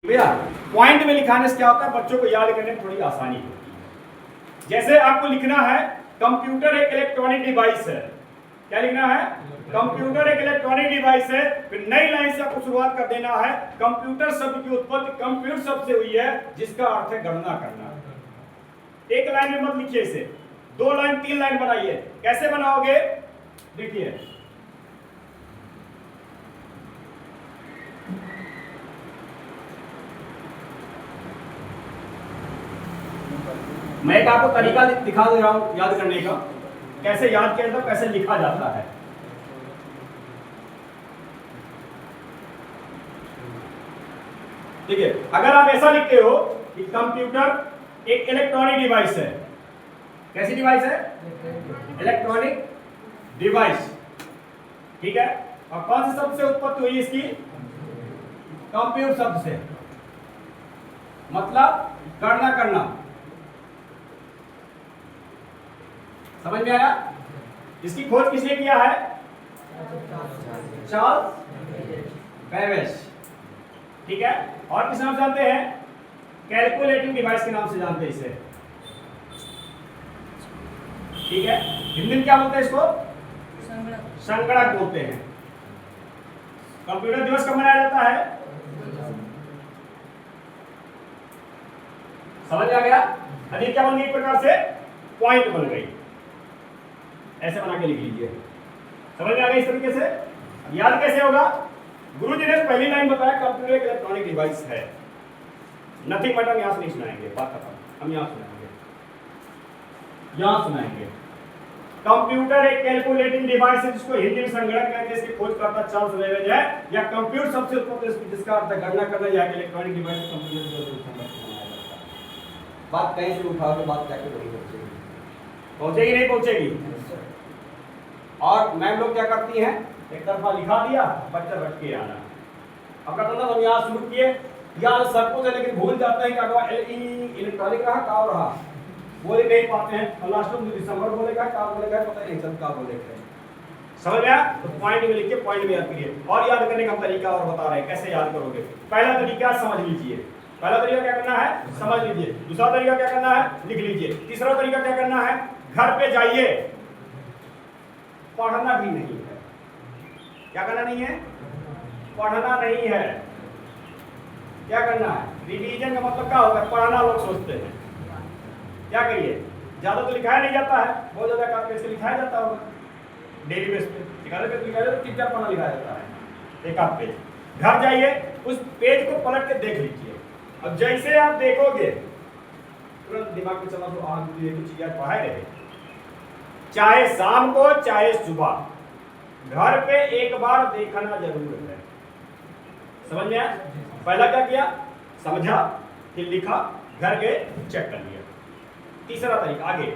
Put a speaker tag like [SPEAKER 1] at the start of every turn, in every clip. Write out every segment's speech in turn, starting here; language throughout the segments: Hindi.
[SPEAKER 1] भैया पॉइंट में लिखाने से क्या होता है, बच्चों को याद करने में थोड़ी आसानी होती है। जैसे आपको लिखना है कंप्यूटर एक इलेक्ट्रॉनिक डिवाइस है। क्या लिखना है? कंप्यूटर एक इलेक्ट्रॉनिक डिवाइस है। फिर नई लाइन से आपको शुरुआत कर देना है, कंप्यूटर शब्द की उत्पत्ति कंप्यूट शब्द से हुई है, जिसका अर्थ है गणना करना। एक लाइन में मत लिखिए इसे, 2 लाइन 3 लाइन बनाइए। कैसे बनाओगे? देखिए, मैं एक आपको तरीका दिखा दे रहा हूं याद करने का, कैसे याद किया जाता है, कैसे लिखा जाता है। ठीक है, अगर आप ऐसा लिखते हो कि कंप्यूटर एक इलेक्ट्रॉनिक डिवाइस है। कैसी डिवाइस है? Electronic device. ठीक है, और कौन से शब्द से उत्पत्ति हुई इसकी? कंप्यूट शब्द से, मतलब गणना करना। समझ में आया? इसकी खोज किसने किया है? Charles Babbage. ठीक है, और किस नाम से जानते हैं? कैलकुलेटिंग डिवाइस के नाम से जानते हैं इसे। ठीक है, हिंदी में क्या बोलते हैं इसको? संगणक बोलते हैं। कंप्यूटर दिवस कब मनाया जाता है? समझ में आ गया? अभी क्या बन गई? एक प्रकार से पॉइंट बन गई। ऐसे बना के लिख लीजिए। समझ में आ गया? इस तरीके से याद कैसे होगा? गुरुजी ने पहली लाइन बताया कंप्यूटर एक इलेक्ट्रॉनिक डिवाइस है। नथिंग बट हम यहां से नहीं सुनाएंगे, बात खत्म। हम यहां सुनाएंगे, यहां सुनाएंगे। कंप्यूटर एक कैलकुलेटिंग डिवाइस है, जिसको हिंदी में संगणक कहते हैं। इसकी खोजकर्ता चार्ल्स बेबेज है। या कंप्यूटर शब्द से उत्पत्ति, जिसका अर्थ है गणना करना, या इलेक्ट्रॉनिक डिवाइस कंप्यूटर। बात कहीं से उठाओगे, बात जाके वही पहुंचेगी नहीं पहुंचेगी। और मैम लोग क्या करती हैं, एक तरफा लिखा दिया, बच्चा रट के आना। अब मतलब हम यहाँ शुरू किए, यार सब कुछ है, लेकिन भूल जाते हैं कि इलेक्ट्रॉनिक रहा, का रहा, बोल नहीं पाते हैं। और लास्ट में दिसंबर बोलेगा, का बोलेगा, पता नहीं चलता का बोलेगा। समझ गया? तो पॉइंट में लिखिए, पॉइंट में याद करिए। और याद करने का हम तरीका और बता रहे हैं कैसे याद करोगे। पहला तरीका समझ लीजिए। पहला तरीका क्या करना है? समझ लीजिए। दूसरा तरीका क्या करना है? लिख लीजिए। तीसरा तरीका क्या करना है? घर पे जाइए, पढ़ना भी नहीं है। क्या करना नहीं है? पढ़ना नहीं है। क्या करना है? रिवीजन का मतलब क्या होता है? पढ़ना लोग सोचते हैं। क्या करिए? ज्यादा तो लिखाया नहीं जाता है, बहुत ज्यादा का पेज से लिखाया जाता होगा डेली बेस पे। लिखाया तो 3-4 पन्ना लिखाया जाता है, एक आध पेज। घर जाइए, उस पेज को पलट के देख लीजिए। अब जैसे आप देखोगे, तुरंत दिमाग में चला तो आज ये कुछ चीजें पढ़ाए रहे, चाहे शाम को चाहे सुबह, घर पे एक बार देखना जरूर है। समझ में आया? पहला क्या किया? समझा, फिर लिखा, घर गए, चेक कर लिया। तीसरा तरीका आगे,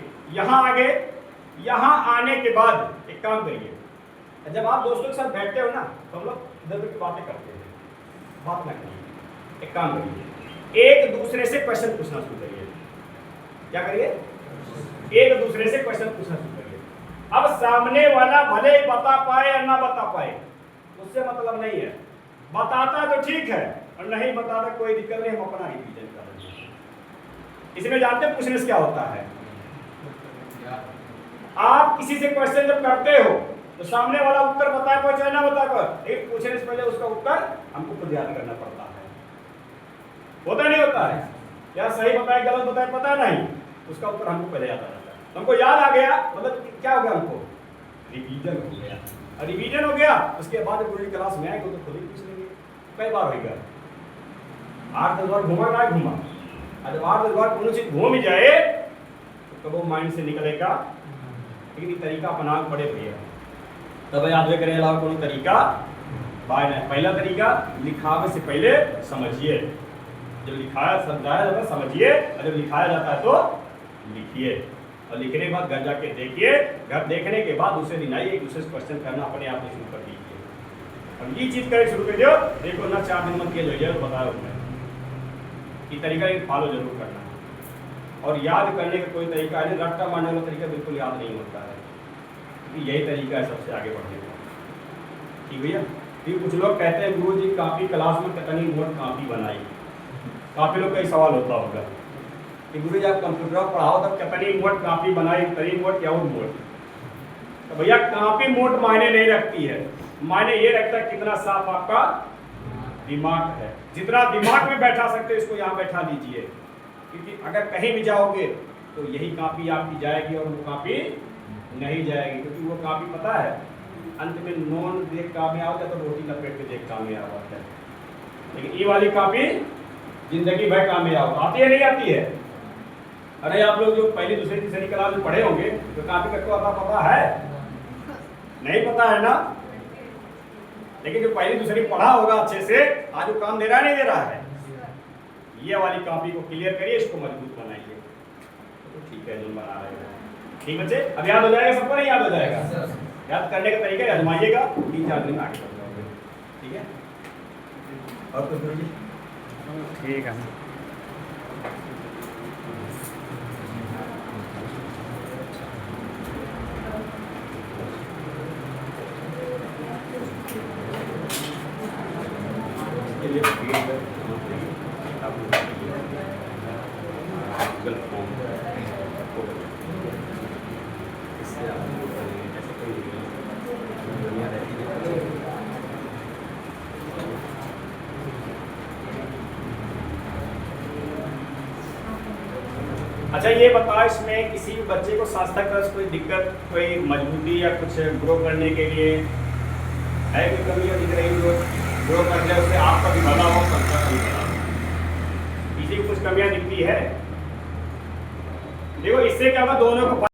[SPEAKER 1] यहां आने के बाद एक काम करिए। जब आप दोस्तों के साथ बैठते हो ना, तो हम लोग इधर उधर की बातें करते हैं, बात ना करिए। एक काम करिए, एक दूसरे से क्वेश्चन पूछना शुरू करिए। क्या करिए? एक दूसरे से क्वेश्चन पूछना शुरू करिए। अब सामने वाला भले ही बता पाए या ना बता पाए, उससे मतलब नहीं है। बताता तो ठीक है, और नहीं बताता कोई दिक्कत नहीं, हम अपना रिवीजन कर रहे हैं। इसमें जानते हैं पूछने से क्या होता है? आप किसी से क्वेश्चन जब करते हो, तो सामने वाला उत्तर बताए पाए चाहे ना बताए पाए, एक पूछने से पहले उसका उत्तर हमको खुद याद करना पड़ता है। होता नहीं होता है? या सही बताए गलत बताए पता नहीं, उसका उत्तर हमको पहले याद आ जाता है। हमको याद आ गया, मतलब क्या हो गया? हमको रिवीजन हो गया। और रिवीजन हो गया, उसके बाद पूरी क्लास में आएगा तो खुद ही पूछ लेंगे। कई बार होगा, 8-10 बार घूमा ना घूमा, और जब 8-10 बार कोनो चीज घूम जाए तो कब वो माइंड से निकलेगा। लेकिन तरीका अपना पड़े भैया, तब याद करें अलावा कोनो तरीका बाय नहीं। पहला तरीका, लिखावे से पहले समझिए। जब लिखाया समझाया जाता है समझिए, और जब लिखाया जाता है तो लिखिए। और लिखने के बाद घर जाके देखिए। घर देखने के बाद दूसरे दिन आइए, एक दूसरे से क्वेश्चन करना अपने आप शुरू कर दीजिए। अब ये चीज करें शुरू कर दियो, देखो ना 4 दिन मत किया जाइए, बताया मैं कि तरीका एक फॉलो जरूर करना है। और याद करने का कोई तरीका है, रट्टा मारने वाला तरीका बिल्कुल याद नहीं होता है, क्योंकि यही तरीका है सबसे आगे बढ़ने का। ठीक भैया? फिर कुछ लोग कहते हैं गुरु जी काफी क्लास में कितनी नोट काफी बनाई, काफी लोग का ही सवाल होता होगा कि गुरु जी आप कंप्यूटर पढ़ाओ तब कितनी मोट कापी बनाई, कितनी मोट क्या मोट। तो भैया कापी मोट मायने नहीं रखती है, मायने ये रखता है कितना साफ आपका दिमाग है। जितना दिमाग में बैठा सकते इसको यहाँ बैठा दीजिए, क्योंकि अगर कहीं भी जाओगे तो यही कापी आपकी जाएगी और वो कापी नहीं जाएगी, क्योंकि वो कापी पता है अंत में नॉन देख कामयाब होता तो रोटी लपेट के देख कामयाब होता है, लेकिन ये वाली कापी जिंदगी भर कामयाब आती है नहीं आती है। अरे आप लोग जो पहली दूसरी तीसरी क्लास में पढ़े होंगे तो कापी का आता पता है नहीं पता है ना, लेकिन जो पहली दूसरी पढ़ा होगा अच्छे से आज वो काम दे रहा है नहीं दे रहा है। ये वाली कॉपी को क्लियर करिए, इसको मजबूत बनाइए। तो ठीक है जो बना रहे हैं ठीक बच्चे, अब याद हो जाएगा सबको नहीं याद हो जाएगा? याद करने का तरीका आजमाइएगा, 3-4 दिन आगे बढ़ जाओगे। ठीक है और कुछ गुरु जी?
[SPEAKER 2] ठीक है।
[SPEAKER 1] अच्छा ये बताओ, इसमें किसी भी बच्चे को सार्थक कोई दिक्कत, कोई मजबूती या कुछ ग्रो करने के लिए है कोई कमी या दिख रही जो ग्रो कर जाए उससे आपका भी भला हो, संस्था का भी भला हो? किसी को कुछ कमियां दिखती है? देखो इससे क्या होगा, दोनों को